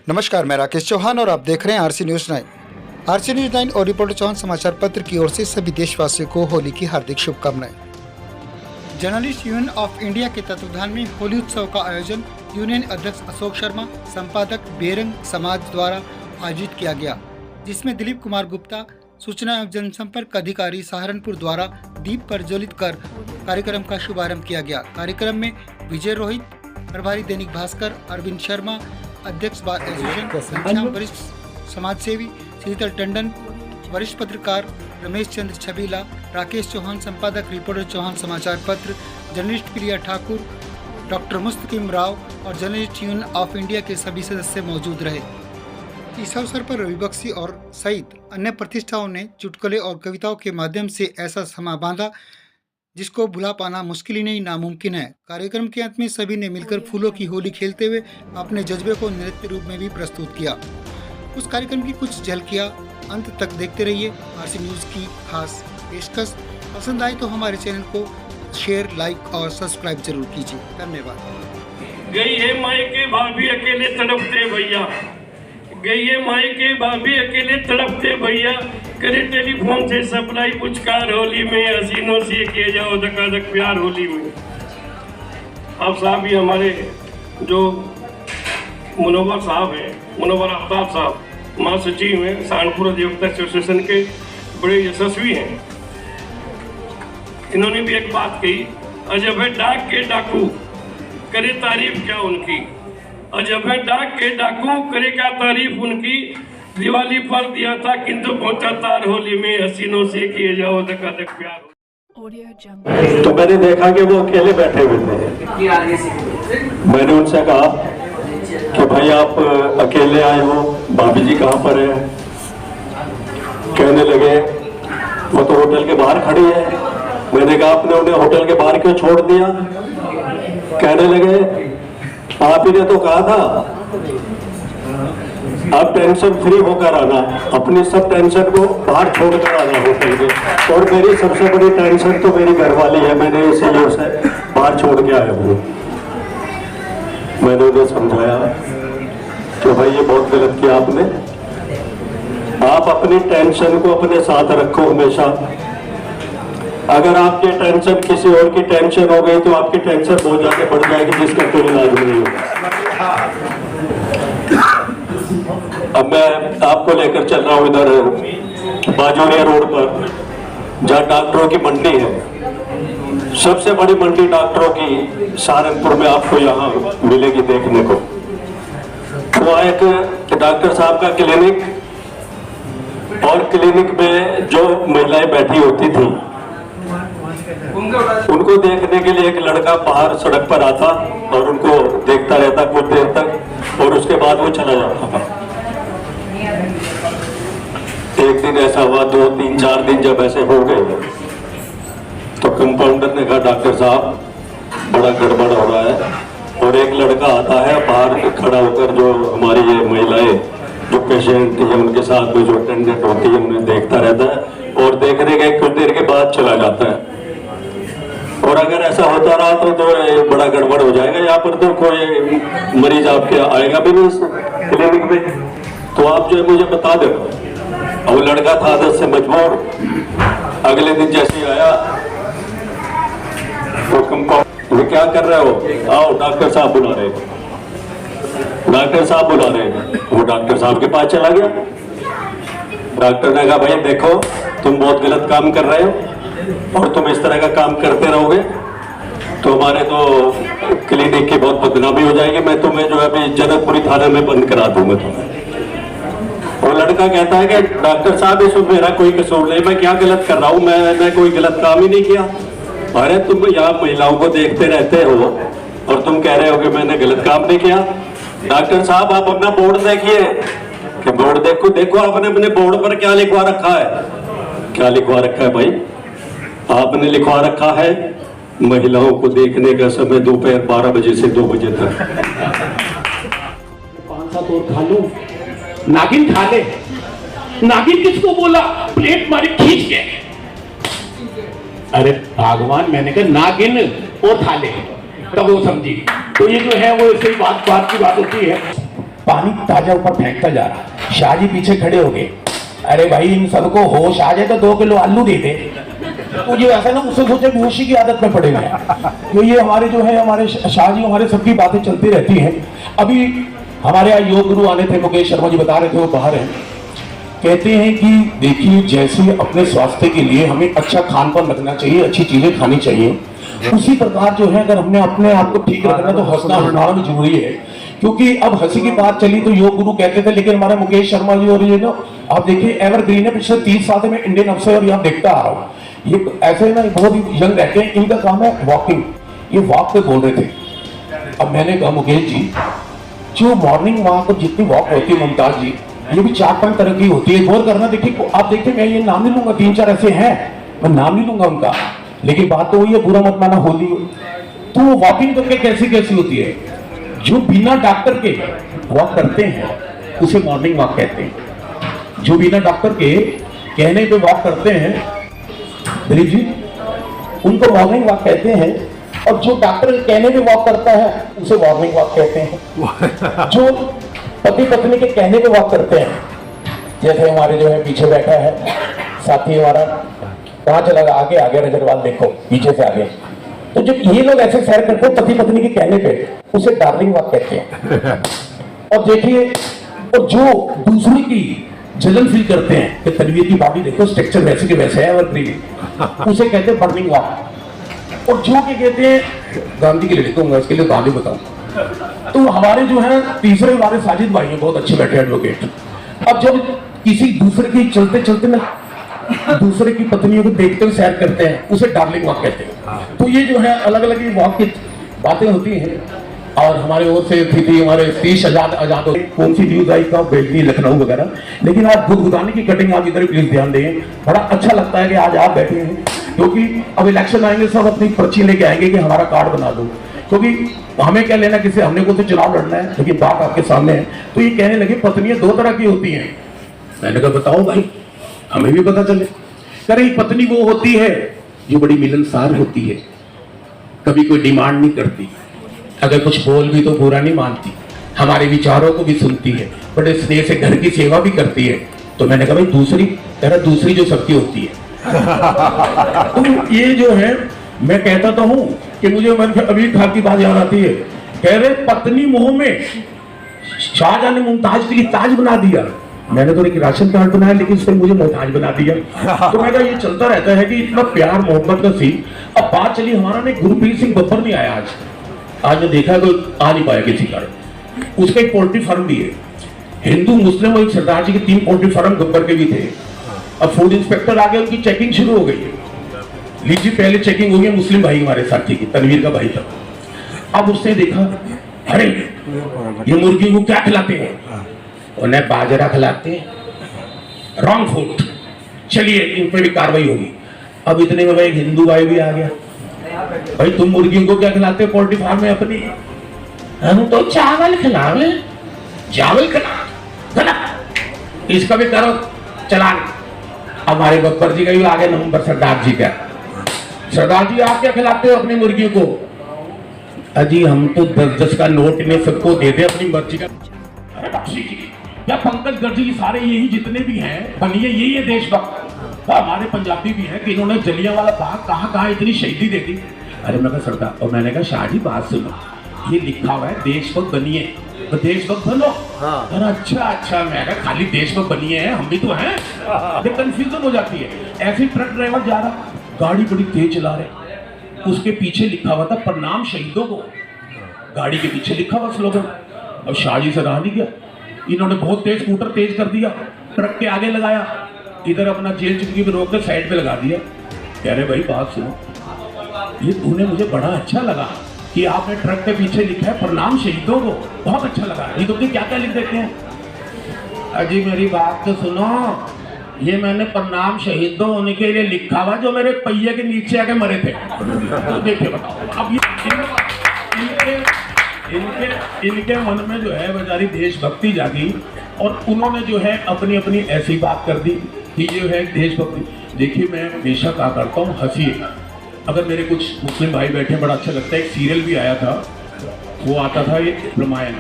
नमस्कार, मैं राकेश चौहान और आप देख रहे हैं आरसी न्यूज 9। आरसी न्यूज 9 और रिपोर्टर चौहान समाचार पत्र की ओर से सभी देशवासियों को होली की हार्दिक शुभकामनाएं। जर्नलिस्ट यूनियन ऑफ इंडिया के तत्वाधान में होली उत्सव का आयोजन यूनियन अध्यक्ष अशोक शर्मा, संपादक बेरंग समाज द्वारा आयोजित किया गया, जिसमें दिलीप कुमार गुप्ता, सूचना एवं जनसंपर्क अधिकारी सहारनपुर द्वारा दीप प्रज्वलित कर कार्यक्रम का शुभारंभ किया गया। कार्यक्रम में विजय रोहित, प्रभारी दैनिक भास्कर अरविंद शर्मा, अध्यक्ष बार एसोसिएशन, वरिष्ठ समाजसेवी शीतल टंडन, वरिष्ठ पत्रकार रमेश चंद्र छबीला, राकेश चौहान संपादक रिपोर्टर चौहान समाचार पत्र, जर्नलिस्ट प्रिया ठाकुर, डॉक्टर मुस्तकीम राव और जर्नलिस्ट यूनियन ऑफ इंडिया के सभी सदस्य मौजूद रहे। इस अवसर पर रवि बख्शी और सहित अन्य प्रतिष्ठाओं ने चुटकुले और कविताओं के माध्यम से ऐसा समा बांधा जिसको भुला पाना मुश्किल ही नहीं नामुमकिन है। कार्यक्रम के अंत में सभी ने मिलकर फूलों की होली खेलते हुए अपने जज्बे को नृत्य रूप में भी प्रस्तुत किया। उस कार्यक्रम की कुछ झलकियां अंत तक देखते रहिए। आरसी न्यूज की खास पेशकश। पसंद आए तो हमारे चैनल को शेयर, लाइक और सब्सक्राइब जरूर कीजिए। धन्यवाद। गई है माई के भाभी अकेले तड़पते भैया, गई है माई के भाभी अकेले तड़पते भैया, करे टेलीफोन से सप्लाई पुचकार होली में, हसीनों से किए जाओ धकाधक प्यार होली में। आप साहब भी हमारे जो मुनव्वर साहब हैं, मुनव्वर आफ्ताब साहब महासचिव हैं, सहारनपुर अधिवक्ता एसोसिएशन के बड़े यशस्वी हैं। इन्होंने भी एक बात कही, अजब है डाक के डाकू, करे तारीफ क्या उनकी, अजब है डाक के डाकू, करे क्या तारीफ उनकी, दिवाली पर दिया था किंतु पहुंचा तार होली में, हसीनों से किए जाओ धकाधक प्यार। तो मैंने देखा कि वो अकेले बैठे हुए थे। मैंने उनसे कहा कि भाई आप अकेले आए हो, भाभी जी कहाँ पर है? कहने लगे वो तो होटल के बाहर खड़ी है। मैंने कहा आपने उन्हें होटल के बाहर क्यों छोड़ दिया? कहने लगे आप ही ने तो कहा था आप टेंशन फ्री होकर आना, अपनी सब टेंशन को बाहर छोड़कर आना होटल में। और मेरी सबसे बड़ी टेंशन तो मेरी घरवाली है, मैंने इसीलिए उसे बाहर छोड़ के आया हूँ। मैंने उन्हें समझाया कि भाई ये बहुत गलत किया आपने, आप अपनी टेंशन को अपने साथ रखो हमेशा। अगर आपकी टेंशन किसी और की टेंशन हो गई तो आपकी टेंशन बहुत ज्यादा बढ़ जाएगी, जिसका कोई इलाज नहीं होगा। अब मैं आपको लेकर चल रहा हूं इधर बाजोरिया रोड पर, जहाँ डॉक्टरों की मंडी है, सबसे बड़ी मंडी डॉक्टरों की सहारनपुर में आपको यहाँ मिलेगी देखने को। वहाँ एक डॉक्टर साहब का क्लिनिक, और क्लिनिक में जो महिलाएं बैठी होती थी उनको देखने के लिए एक लड़का बाहर सड़क पर आता और उनको देखता रहता कुछ देर तक, और उसके बाद वो चला जाता था। एक दिन ऐसा हुआ, 2, 3, 4 दिन जब ऐसे हो गए तो कंपाउंडर ने कहा डॉक्टर साहब बड़ा गड़बड़ हो रहा है। और एक लड़का आता है बाहर खड़ा होकर, जो हमारी ये महिलाएं जो पेशेंट या उनके साथ में जो अटेंडेंट होती है उन्हें देखता रहता है, और देखने के कुछ देर के बाद चला जाता है। और अगर ऐसा होता रहा तो बड़ा गड़बड़ हो जाएगा, यहाँ पर तो कोई मरीज आपके आएगा भी नहीं इस क्लिनिक में। तो आप जो है मुझे बता दो। और वो लड़का था आदत से मजबूर। अगले दिन जैसे आया तो कंपाउंड, क्या कर रहे हो? आओ डॉक्टर साहब बुला रहे, डॉक्टर साहब बुला रहे। वो डॉक्टर साहब के पास चला गया। डॉक्टर ने कहा भाई देखो तुम बहुत गलत काम कर रहे हो, और तुम इस तरह का काम करते रहोगे तो हमारे तो क्लिनिक की बहुत बदनामी हो जाएगी। मैं तुम्हें जो है अभी जनकपुरी थाने में बंद करा दूंगा तुम्हें। और लड़का कहता है कि डॉक्टर साहब इसमें मेरा कोई कसूर नहीं, मैं क्या गलत कर रहा हूँ, मैं कोई गलत काम ही नहीं किया। अरे तुम यहाँ महिलाओं को देखते रहते हो और तुम कह रहे हो कि मैंने गलत काम नहीं किया। डॉक्टर साहब आप अपना बोर्ड देखिए, कि बोर्ड देखो आपने अपने बोर्ड पर क्या लिखवा रखा है। क्या लिखवा रखा है भाई? आपने लिखवा रखा है महिलाओं को देखने का समय दोपहर 12 बजे से 2 बजे तक। 5-7 और खा लूं, नागिन खा ले। नागिन किसको बोला? प्लेट मारी खींच के। अरे भगवान, मैंने कहा नागिन और थाले, तब वो समझी। तो ये जो है वो ऐसे ही बात की बात होती है। पानी ताजा ऊपर फेंकता जा रहा। शाह जी पीछे खड़े हो गए, अरे भाई इन सबको होश आ जाए तो 2 किलो आलू दे दे। तो ये ऐसा ना उससे सोचे बेहोशी की आदत में पड़े हुए। तो ये हमारे जो है हमारे शाह जी हमारे सबकी बातें चलती रहती हैं। अभी हमारे यहाँ योग गुरु आने थे, मुकेश शर्मा जी बता रहे थे, वो बाहर हैं। कहते हैं कि देखिए जैसे अपने स्वास्थ्य के लिए हमें अच्छा खान पान रखना चाहिए, अच्छी चीजें खानी चाहिए, उसी प्रकार जो है अगर हमने अपने आप को ठीक रखना तो हंसना हंसाना भी जरूरी है। क्योंकि अब हंसी की बात चली तो योग गुरु कहते थे, लेकिन हमारे मुकेश शर्मा जी और ये ना आप देखिए एवरग्रीन है, पिछले 30 साल से मैं इंडियन अफसर और यहाँ देखता आ रहा हूँ। ये ऐसे ना बहुत ही यंग रहते हैं, इनका काम है वॉकिंग। ये वॉक पे बोल रहे थे। अब मैंने कहा मुकेश जी जो मॉर्निंग वॉक और जितनी वॉक होती है मुमताज जी, ये भी 4-5 तरह की होती है। गौर करना, देखिए आप देखिए मैं ये नाम नहीं लूंगा, 3-4 ऐसे हैं, मैं नाम नहीं लूंगा उनका, लेकिन बात तो वही है, बुरा मत माना होली। तो वॉकिंग करके कैसी होती है, जो बिना डॉक्टर के वॉक करते हैं उसे मॉर्निंग वॉक कहते हैं। जो बिना डॉक्टर के कहने पे वॉक करते हैं दिलीप जी, उनको मॉर्निंग वॉक कहते हैं। और जो डॉक्टर के कहने पे वॉक करता है उसे मॉर्निंग वॉक कहते हैं। जो पति पत्नी के कहने पे वॉक करते हैं, जैसे हमारे जो है पीछे बैठा है साथी हमारा, कहाँ चला गया, आगे आगे रजरवाल देखो पीछे से आगे। तो जब ये लोग ऐसे सैर करते हैं पति पत्नी के कहने पे, उसे डार्लिंग वॉक कहते हैं। और देखिए, और जो दूसरे की जलन फील करते हैं कि तनवीर की बॉडी देखो स्ट्रक्चर वैसे के वैसे है, और उसे कहते हैं बर्निंग वॉक। और जो के कहते हैं, गांधी के लिए लिखूंगा इसके लिए गांधी बताऊं। तो हमारे जो है तीसरे हमारे साजिद भाई हैं, बहुत अच्छे बैठे एडवोकेट। अब जब किसी दूसरे की चलते चलते ना दूसरे की पत्नियों को देखते हुए सैर करते हैं, उसे डार्लिंग वॉक कहते हैं। तो ये जो है अलग अलग वॉक की बातें होती हैं। और हमारे ओर से थी हमारे तीश आजाद कौन सी न्यूज आई का बेल्टी लखनऊ वगैरह, लेकिन आप गुदगुदाने की कटिंग आप इधर प्लीज ध्यान दें। बड़ा अच्छा लगता है कि आज आप बैठे हैं, क्योंकि अब इलेक्शन आएंगे सब अपनी पर्ची लेके आएंगे कि हमारा कार्ड बना दो, क्योंकि हमें क्या लेना किसी, हमने को तो चुनाव लड़ना है। लेकिन बात आपके सामने है। तो ये कहने लगे पत्नियां 2 तरह की होती हैं। मैंने कहा बताओ भाई, हमें भी पता चले। कह रही पत्नी वो होती है जो बड़ी मिलनसार होती है, कभी कोई डिमांड नहीं करती, अगर कुछ बोल भी तो बुरा नहीं मानती, हमारे विचारों को भी सुनती है, बड़े स्नेह से घर की सेवा भी करती है। तो मैंने कहा भाई दूसरी, कह रहा दूसरी जो सबकी होती है। तो ये जो है मैं कहता तो हूं कि मुझे अभी खान की बात याद आती है। कह रहे पत्नी मोह में शाहजहां ने मुमताज के लिए ताज बना दिया, मैंने तो एक राशन कार्ड बनाया लेकिन उसने मुझे मोहताज बना दिया। तो मैं कहा ये चलता रहता है कि इतना प्यार मोहब्बत का सी। अब बात चली हमारा ने गुरप्रीत सिंह बब्बर नहीं आया आज मैं देखा तो आ नहीं पाया किसी कारण। उसका एक पोल्ट्री फार्म भी है, हिंदू मुस्लिम और एक सरदार जी के 3 पोल्ट्री फार्म गब्बर के भी थे। अब फूड इंस्पेक्टर आ गए, उनकी चेकिंग शुरू हो गई है। लीजिए पहले चेकिंग हो गई मुस्लिम भाई हमारे साथी की, तनवीर का भाई था। अब उसने देखा अरे ये मुर्गी को क्या खिलाते हैं, उन्हें बाजरा खिलाते हैं, रॉन्ग फूड, चलिए इन पर भी कार्रवाई होगी। अब इतने में भाई एक हिंदू भाई भी आ गया, भाई तुम मुर्गियों को क्या खिलाते हो पोल्ट्री फार्म में अपनी? हम तो चावल खिलावे, चावल खिला, इसका भी करो चलान। हमारे गब्बर जी का भी आगे नंबर सरदार जी का। सरदार जी आप क्या खिलाते हो अपनी मुर्गियों को? अजी हम तो 10-10 का नोट इन्हें सबको दे दे अपनी मर्जी का। अरे बख्शी जी या पंकज गर्जी जी सारे यही जितने भी हैं बनिए यही है देशभक्त। हमारे पंजाबी भी हैं कि इन्होंने जलियांवाला बाग कहाँ इतनी शहीदी दे दी। अरे मैं कहा सरदार, और मैंने कहा शाह जी बात सुनो, ये लिखा हुआ है देशभक्त बनिए तो देशभक्त बनो। अरे अच्छा मैं कहा खाली देशभक्त बनिए हैं, हम भी तो हैं। कंफ्यूजन हो जाती है। ऐसे ट्रक ड्राइवर जा रहा, गाड़ी बड़ी तेज चला रहे, उसके पीछे लिखा हुआ था प्रणाम शहीदों को, गाड़ी के पीछे लिखा हुआ स्लोगन। अब शाह जी से रहा नहीं गया, इन्होंने बहुत तेज स्कूटर तेज कर दिया, ट्रक के आगे लगाया, इधर अपना जेल चुकी पे रोक कर साइड पे लगा दिया। कह रहे भाई बात सुनो, ये तूने मुझे बड़ा अच्छा लगा कि आपने ट्रक के पीछे लिखा है प्रणाम शहीदों को, बहुत अच्छा लगा। ये तो क्या क्या लिख देते हैं? अजी मेरी बात तो सुनो, ये मैंने प्रणाम शहीदों होने के लिए लिखा हुआ जो मेरे पहिए के नीचे आके मरे थे। तो देखिए बताओ, अब ये इनके मन में जो है बेचारी देशभक्ति जागी और उन्होंने जो है अपनी अपनी ऐसी बात कर दी कि जो है देशभक्ति। देखिए मैं हमेशा कहा करता हूँ हंसिए। अगर मेरे कुछ मुस्लिम भाई बैठे बड़ा अच्छा लगता है, एक सीरियल भी आया था, वो आता था ये रामायण,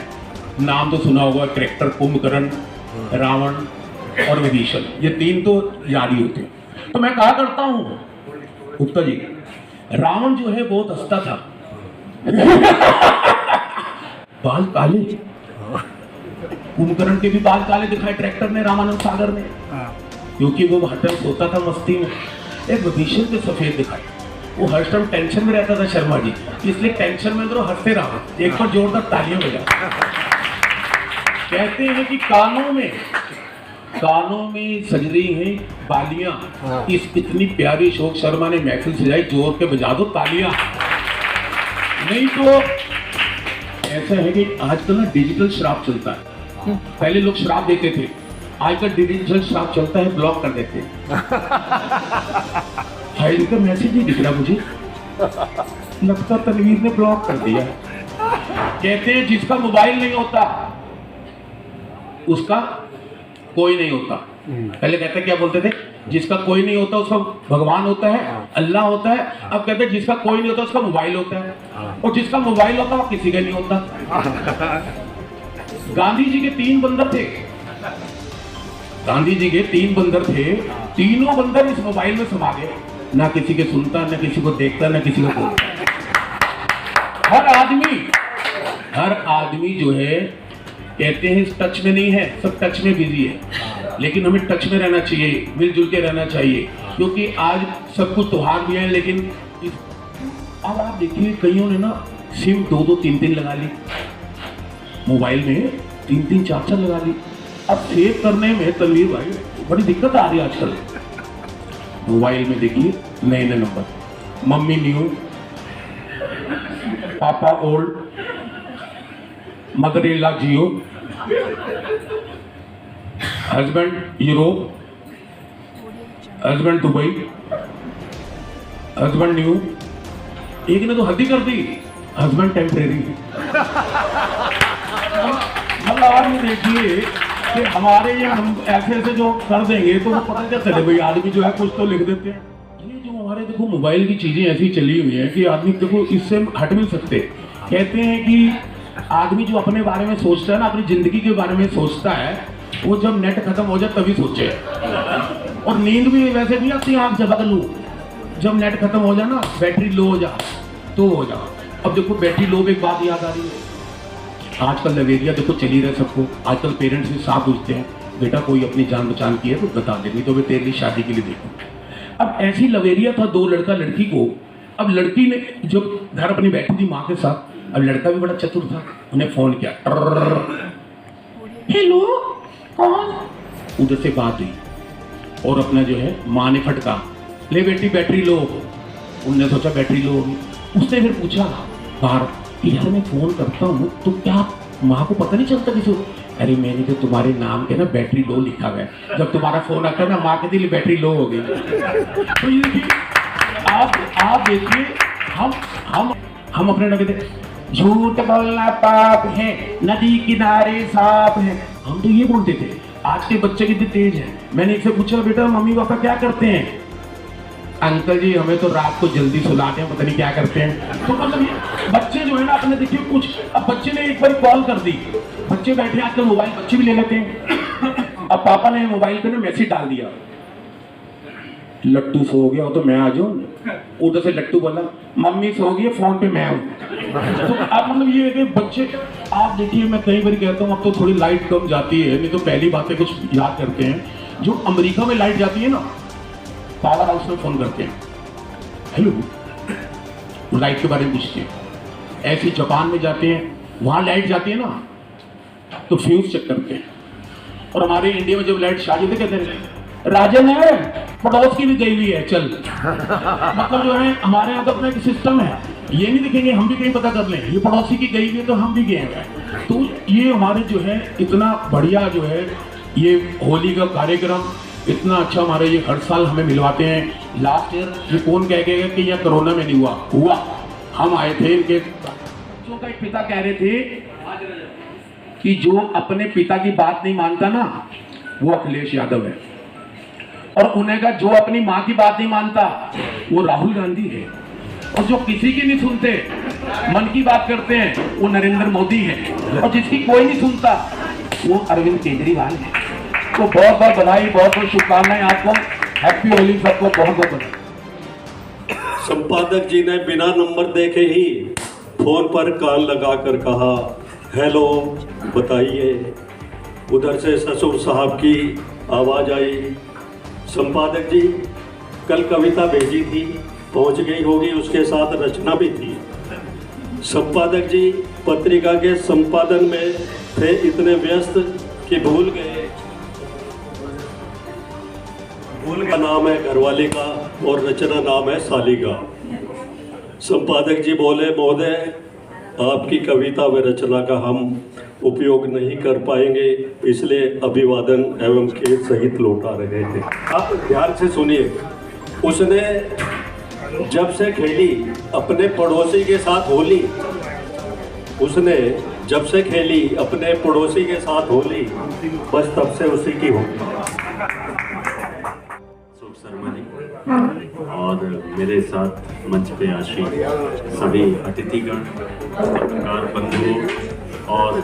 नाम तो सुना होगा, ट्रैक्टर, कुंभकर्ण, रावण और विभीषण, ये तीन तो याद ही होते हैं। तो मैं कहा करता हूँ गुप्ता जी, रावण जो है बहुत हंसता था, बाल काले, कुंभकर्ण के भी बाल काले दिखाए ट्रैक्टर ने, रामानंद सागर ने, क्योंकि वो हर टाइम सोता था मस्ती में। एक विभीषण के सफेद दिखाए, वो हर टाइम टेंशन में रहता था शर्मा जी, इसलिए टेंशन में तो हंसते रहा। एक बार जोरदार तालियां बजा। कहते हैं कि कानों में सज रही हैं बालियां, इस इतनी प्यारी शोक शर्मा ने महफिल सजाई, जोर के बजा दो तालियां। नहीं तो ऐसा है कि आजकल ना डिजिटल श्राप चलता है, पहले लोग श्राप देते थे, आजकल डिजिटल श्राप चलता है, ब्लॉक कर देते हैं। फाइल का मैसेज नहीं दिख रहा मुझे, लगता तनवीर ने ब्लॉक कर दिया। कहते हैं जिसका मोबाइल नहीं होता उसका कोई नहीं होता। पहले कहते क्या बोलते थे, जिसका कोई नहीं होता उसका भगवान होता है, अल्लाह होता है। अब कहते हैं जिसका कोई नहीं होता उसका मोबाइल होता है, और जिसका मोबाइल होता वो किसी का नहीं होता। गांधी जी के 3 बंदर थे, गांधी जी के 3 बंदर थे, तीनों बंदर इस मोबाइल में समा गए, ना किसी के सुनता, ना किसी को देखता, ना किसी को बोलता। हर आदमी जो है कहते हैं इस टच में नहीं है, सब टच में बिजी है, लेकिन हमें टच में रहना चाहिए, मिलजुल के रहना चाहिए, क्योंकि आज सब कुछ त्योहार भी है। लेकिन अब आप देखिए कईयों ने ना सिम 2-2, 3-3 लगा ली, मोबाइल में 3-3, 4-4 लगा ली। अब सेव करने में तनवीर भाई बड़ी दिक्कत आ रही है आजकल। मोबाइल में देखिए नए नए नंबर, मम्मी न्यू, पापा old, mother in law Jio, husband Europe, husband Dubai, husband new. एक ने तो हद ही कर दी, हस्बैंड टेम्परेरी। मतलब आप ये देखिए कि हमारे यहाँ हम ऐसे जो कर देंगे तो वो पता क्या चले भाई, आदमी जो है कुछ तो लिख देते हैं। ये जो हमारे देखो मोबाइल की चीजें ऐसी चली हुई है कि आदमी देखो इससे हट नहीं सकते। कहते हैं कि आदमी जो अपने बारे में सोचता है ना, अपनी जिंदगी के बारे में सोचता है, वो जब नेट खत्म हो जाए तभी सोचे। और नींद भी वैसे नहीं आती, आँख झपक लूँ, जब नेट खत्म हो जाए ना, बैटरी लो हो जा तो हो जा। अब देखो बैटरी लो, एक बात याद आ रही है, आजकल लवेरिया देखो चली रहे सबको। आजकल पेरेंट्स भी साफ पूछते हैं, बेटा कोई अपनी जान बचान की है तो बता दे, नहीं तो मैं तेरी शादी के लिए देखूँ। अब ऐसी लवेरिया था 2 लड़का लड़की को। अब लड़की ने जब घर अपनी बैठी थी माँ के साथ, अब लड़का भी बड़ा चतुर था, उन्हें फोन किया, हेलो कौन, उधर से बात हुई और अपना जो है माँ ने फटका, ले बेटी बैटरी लो। उनने सोचा बैटरी लो होगी, उसने फिर पूछा बाहर कि यार मैं फोन करता हूँ तो क्या माँ को पता नहीं चलता किसी को? अरे मैंने तो तुम्हारे नाम के ना बैटरी लो लिखा हुआ है, जब तुम्हारा फोन आता है ना माँ के दिल बैटरी लो हो गई। तो ये देखिए आप देखिए, हम अपने नगे झूठ बोलना पाप है, नदी किनारे सांप है, हम तो ये बोलते थे। आज के बच्चे कितने तेज हैं। मैंने इससे पूछा बेटा मम्मी पापा क्या करते हैं? अंकल जी हमें तो रात को जल्दी सुलाते हैं, पता नहीं क्या करते हैं। तो मतलब ये बच्चे जो है ना अपने देखिए कुछ, अब बच्चे ने एक बार कॉल कर दी, बच्चे बैठे आजकल मोबाइल बच्चे भी ले लेते हैं। अब पापा ने मोबाइल पे ना मैसेज डाल दिया, लट्टू सो गया हो तो मैं आ जाऊँ। उधर से लट्टू बोला मम्मी सो गई, फोन पे मैं हूँ। तो आप मतलब ये है कि बच्चे, आप देखिए मैं कई बार कहता हूँ अब तो थोड़ी लाइट कम जाती है, नहीं तो पहली बातें कुछ याद करते हैं। जो अमेरिका में लाइट जाती है ना, पावर हाउस में फोन करते हैं, हेलो लाइट के बारे में पूछते हैं। ऐसे जापान में जाते हैं, वहाँ लाइट जाती है ना तो फ्यूज चेक करते हैं। और हमारे इंडिया में जब लाइट शादी थे कहते हैं राजन है, पड़ोस की भी गई हुई है चल। मतलब जो है हमारे यहाँ तो अपना एक सिस्टम है, ये नहीं दिखेंगे हम भी कहीं पता कर लें, ये पड़ोसी की गई हुई है तो हम भी गए हैं। तो ये हमारे जो है इतना बढ़िया जो है ये होली का कार्यक्रम इतना अच्छा हमारे ये हर साल हमें मिलवाते हैं। लास्ट ईयर ये कौन कह गया कि यह कोरोना में नहीं हुआ, हम आए थे इनके बच्चों का एक पिता कह रहे थे कि जो अपने पिता की बात नहीं मानता ना वो अखिलेश यादव है, और उन्हें का जो अपनी माँ की बात नहीं मानता वो राहुल गांधी है, और जो किसी की नहीं सुनते मन की बात करते हैं वो नरेंद्र मोदी है, और जिसकी कोई नहीं सुनता वो अरविंद केजरीवाल है। तो बहुत बहुत बधाई, बहुत बहुत शुभकामनाएं आपको। हैप्पी होली सबको, बहुत बहुत बधाई। संपादक जी ने बिना नंबर देखे ही फोन पर कान लगाकर कहा, हेलो बताइए। उधर से ससुर साहब की आवाज़ आई, संपादक जी कल कविता भेजी थी, पहुंच गई होगी, उसके साथ रचना भी थी। संपादक जी पत्रिका के संपादन में थे इतने व्यस्त कि भूल गए नाम है घरवाली का और रचना नाम है साली का। संपादक जी बोले, महोदय आपकी कविता व रचना का हम उपयोग नहीं कर पाएंगे, इसलिए अभिवादन एवं खेत सहित लौटा रहे थे। आप ध्यान से सुनिए, उसने जब से खेली अपने पड़ोसी के साथ होली, उसने जब से खेली अपने पड़ोसी के साथ होली, बस तब से उसी की होली। शर्मा जी और मेरे साथ मंच पे आशी सभी अतिथिगण, पत्रकार बंधुओं और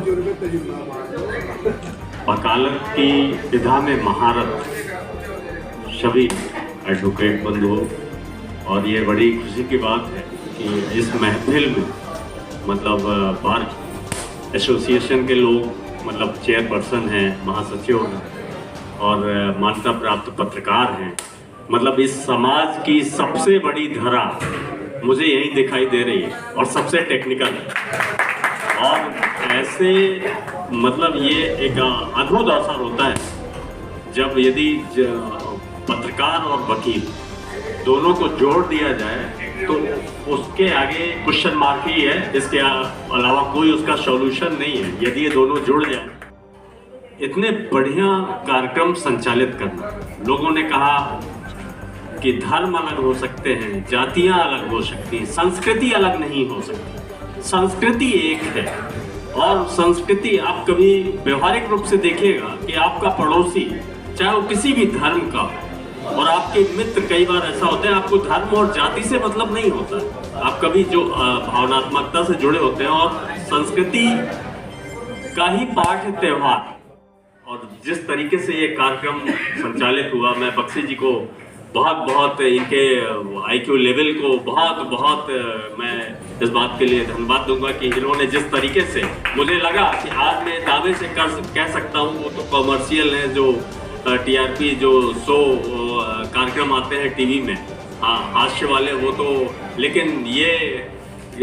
वकालत की विधा में महारत सभी एडवोकेट बंधुओं, और ये बड़ी खुशी की बात है कि इस महफिल में मतलब बार एसोसिएशन के लोग, मतलब चेयरपर्सन हैं, महासचिव हैं और मान्यता प्राप्त पत्रकार हैं, मतलब इस समाज की सबसे बड़ी धरा मुझे यही दिखाई दे रही है और सबसे टेक्निकल है। और ऐसे मतलब ये एक अद्भुत अवसर होता है जब यदि पत्रकार और वकील दोनों को जोड़ दिया जाए तो उसके आगे क्वेश्चन मार्क ही है, इसके अलावा कोई उसका सॉल्यूशन नहीं है। यदि ये दोनों जुड़ जाए, इतने बढ़िया कार्यक्रम संचालित करना। लोगों ने कहा कि धर्म अलग हो सकते हैं, जातियां अलग हो सकती हैं, संस्कृति अलग नहीं हो सकती। संस्कृति एक है, और संस्कृति आप कभी व्यवहारिक रूप से देखिएगा कि आपका पड़ोसी चाहे वो किसी भी धर्म का, और आपके मित्र कई बार ऐसा होता है आपको धर्म और जाति से मतलब नहीं होता, आप कभी जो भावनात्मकता से जुड़े होते हैं और संस्कृति का ही पाठ त्योहार। और जिस तरीके से ये कार्यक्रम संचालित हुआ, मैं बख्शी जी को बहुत बहुत, इनके IQ लेवल को बहुत बहुत मैं इस बात के लिए धन्यवाद दूंगा कि इन्होंने जिस तरीके से, मुझे लगा कि आज मैं दावे से कह सकता हूँ, वो तो कॉमर्शियल है जो TRP जो शो कार्यक्रम आते हैं टीवी में, हाँ हास्य वाले वो तो, लेकिन ये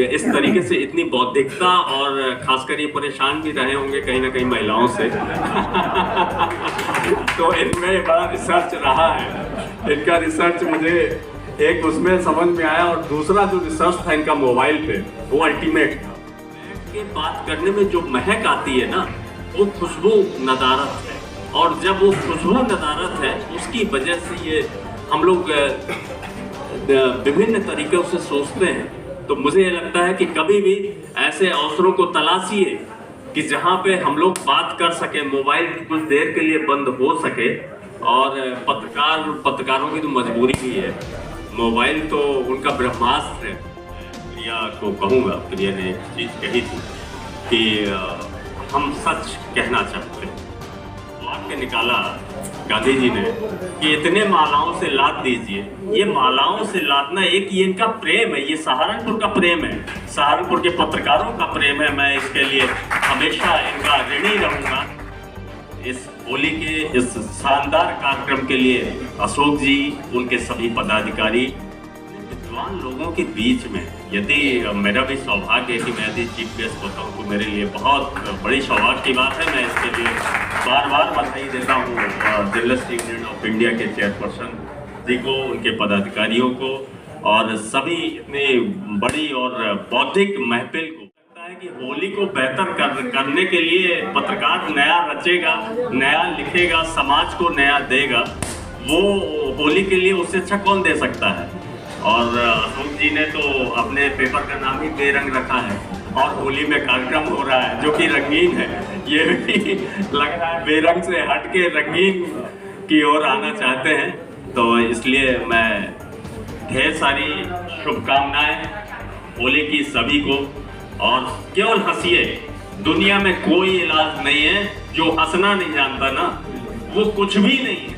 इस तरीके से इतनी बौद्धिकता, और खासकर ये परेशान भी रहे होंगे कहीं ना कहीं महिलाओं से तो इनमें बड़ा रिसर्च रहा है। इनका रिसर्च मुझे एक उसमें समझ में आया, और दूसरा जो रिसर्च था इनका मोबाइल पे, वो अल्टीमेट था। के बात करने में जो महक आती है ना, वो खुशबू नदारत है, और जब वो खुशबू नदारत है उसकी वजह से ये हम लोग विभिन्न तरीकों से सोचते हैं। तो मुझे ये लगता है कि कभी भी ऐसे अवसरों को तलाशिए कि जहाँ पे हम लोग बात कर सके, मोबाइल कुछ देर के लिए बंद हो सके। और पत्रकारों की तो मजबूरी भी है, मोबाइल तो उनका ब्रह्मास्त्र है। प्रिया को कहूँगा, प्रिया ने एक चीज़ कही थी कि हम सच कहना चाहते हैं, वाक्य निकाला गांधी जी ने कि इतने मालाओं से लाद दीजिए। ये मालाओं से लादना एक ये इनका प्रेम है, ये सहारनपुर का प्रेम है, सहारनपुर के पत्रकारों का प्रेम है। मैं इसके लिए हमेशा इनका ऋणी रहूँगा। इस होली के इस शानदार कार्यक्रम के लिए अशोक जी, उनके सभी पदाधिकारी, विद्वान लोगों के बीच में, यदि मेरा भी सौभाग्य है कि मैं यदि चीफ गेस्ट होता हूँ तो मेरे लिए बहुत बड़ी सौभाग्य की बात है। मैं इसके लिए बार बार बधाई देता हूँ जर्नलिस्ट यूनियन ऑफ इंडिया के चेयरपर्सन जी को, उनके पदाधिकारियों को, और सभी इतनी बड़ी और बौद्धिक महफिल को। लगता है कि होली को बेहतर करने के लिए पत्रकार नया रचेगा, नया लिखेगा, समाज को नया देगा, वो होली के लिए उससे अच्छा कौन दे सकता है। और अशोक जी ने तो अपने पेपर का नाम ही बेरंग रखा है, और होली में कार्यक्रम हो रहा है जो कि रंगीन है। ये भी लग रहा है बेरंग से हट के रंगीन की ओर आना चाहते हैं। तो इसलिए मैं ढेर सारी शुभकामनाएं होली की सभी को। और केवल हंसिए, दुनिया में कोई इलाज नहीं है, जो हंसना नहीं जानता ना वो कुछ भी नहीं है।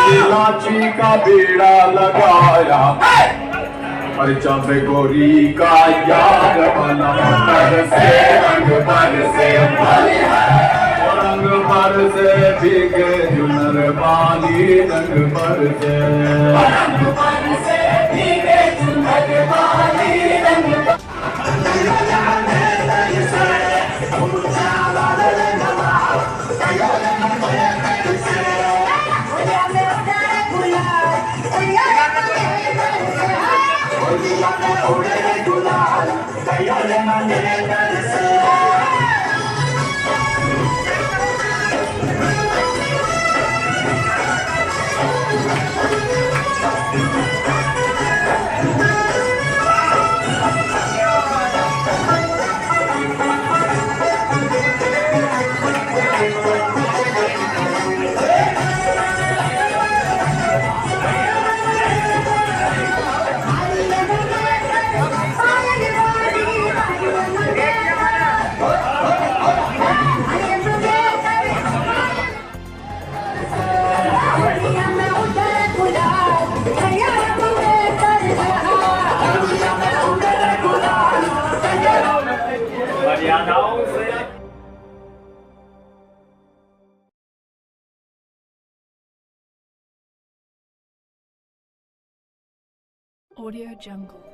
इलाची का बीड़ा लगाया पर्चा पे गोरी का याद बना बरसे रंग बरसे रंग बरसे भीगे जुनर बाली रंग बरसे भीगे जुनर बाली रंग Audio Jungle.